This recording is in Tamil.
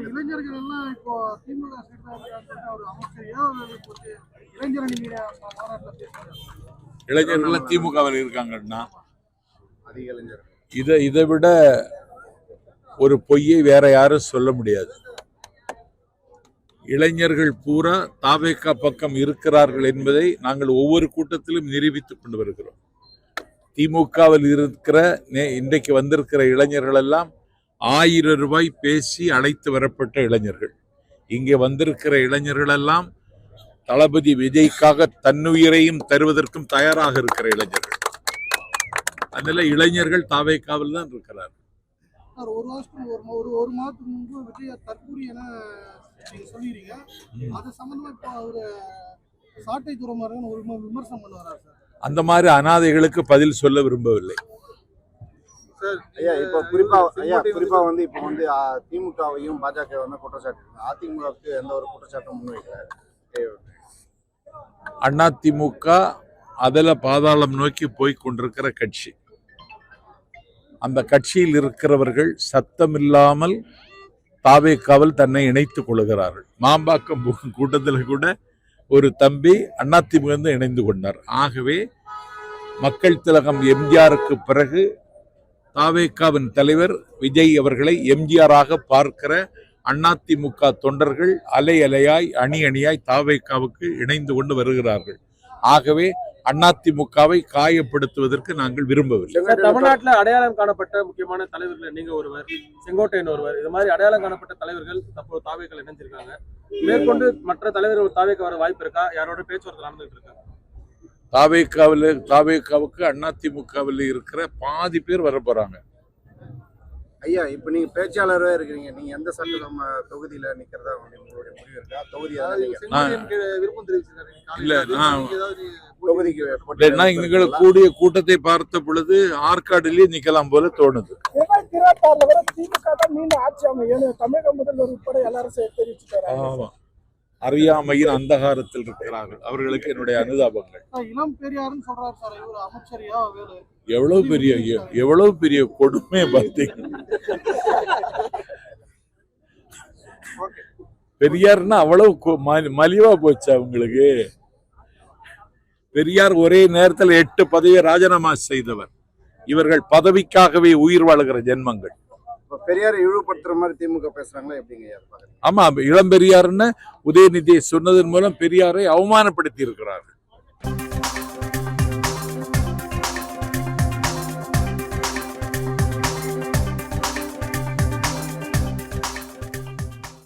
இளைஞர்கள் எல்லாம் இப்போ திமுக ஒரு அமைச்சரையா இளைஞர் மாநாட்டில் பேசுறாங்க. இளைஞர்கள் திமுகவில் இருக்காங்கன்னா அதிக இளைஞர்கள் இதை விட ஒரு பொய்யை வேற யாரும் சொல்ல முடியாது. இளைஞர்கள் பூரா தாவேகா பக்கம் இருக்கிறார்கள் என்பதை நாங்கள் ஒவ்வொரு கூட்டத்திலும் நிரூபித்துக் கொண்டு வருகிறோம். திமுகவில் இருக்கிற இன்றைக்கு வந்திருக்கிற இளைஞர்கள் எல்லாம் 1000 ரூபாய் பேசி அழைத்து வரப்பட்ட இளைஞர்கள். இங்கே வந்திருக்கிற இளைஞர்கள் எல்லாம் தளபதி விஜய்க்காக தன்னுயிரையும் தருவதற்கும் தயாராக இருக்கிற இளைஞர்கள். அதனால இளைஞர்கள் தாவேகாவில் தான் இருக்கிறார்கள். ஒரு மாதத்துக்கு முன்பு விஜய் தற்கூரி என சொல்லிடுறீங்க. அது சம்பந்தமா இப்போ அவரு சாட்டை துறைமுருகன் ஒரு விமர்சனம் பண்ணுவாரா சார்? அந்த மாதிரி அனாதைகளுக்கு பதில் சொல்ல விரும்பவில்லை. ஐயா இப்போ குறிப்பா வந்து இப்போ வந்து திமுகவையும் பாஜக வந்து குற்றச்சாட்டு, அதிமுகவுக்கு எந்த ஒரு குற்றச்சாட்டும் முன்வைக்கிறார். அதிமுக அதில் பாதாளம் நோக்கி போய் கொண்டிருக்கிற கட்சி. அந்த கட்சியில் இருக்கிறவர்கள் சத்தமில்லாமல் தாவேகாவில் தன்னை இணைத்துக் கொள்கிறார்கள். மாம்பாக்கம் கூட்டத்தில் கூட ஒரு தம்பி அதிமுக இணைந்து கொண்டார். ஆகவே மக்கள் திலகம் எம்ஜிஆருக்கு பிறகு தாவேகாவின் தலைவர் விஜய் அவர்களை எம்ஜிஆராக பார்க்கிற அதிமுக தொண்டர்கள் அலை அலையாய் அணி அணியாய் தாவேகாவுக்கு இணைந்து கொண்டு வருகிறார்கள். ஆகவே அதிமுகவை காயப்படுத்துவதற்கு நாங்கள் விரும்பவில்லை. தமிழ்நாட்டில் அடையாளம் காணப்பட்ட முக்கியமான தலைவர்கள் நீங்க ஒருவர், செங்கோட்டையன் ஒருவர், இது மாதிரி அடையாளம் காணப்பட்ட தலைவர்கள் தற்போது தாவேகாவில் இணைஞ்சிருக்காங்க. மேற்கொண்டு மற்ற தலைவர்கள் தாவேகா வர வாய்ப்பு இருக்கா? யாரோட பேச்சுவார்த்தை நடந்துட்டு இருக்காங்க? தாவேகாவுக்கு அதிமுகவில் இருக்கிற பாதி பேர் வர போறாங்க. ஐயா இப்போ நீங்க பேச்சாளராக இருக்கிறீங்க, நீங்க எந்த சட்டசபை தொகுதியில நிக்கிறதா உங்களுடைய முடிவு இருக்கா? தொகுதி விருப்பம் தெரிவிச்சிருக்காரு. கூடிய கூட்டத்தை பார்த்த பொழுது ஆற்காடுலயே நிக்கலாம் போல தோணுது. அறியாமையின் அந்தகாரத்தில் இருக்கிறார்கள். அவர்களுக்கு என்னுடைய அனுதாபங்கள். இளம் பெரியாருன்னு சொல்றாரு சார், இவர் அமைச்சரியா வேலை எவ்வளவு பெரிய கொடுமை பார்த்தீங்க. பெரியார்னா அவ்வளவு மலிவா போச்சு அவங்களுக்கு. பெரியார் ஒரே நேரத்தில் 8 பதவியை ராஜினாமா செய்தவர். இவர்கள் பதவிக்காகவே உயிர் வாழுகிற ஜென்மங்கள். பெரியாரை இழிவுபடுத்துற மாதிரி திமுக பேசுறாங்களா எப்படிங்க? ஆமா, இளம் பெரியார்னு உதயநிதி சொன்னதன் மூலம் பெரியாரை அவமானப்படுத்தி இருக்கிறார்கள்.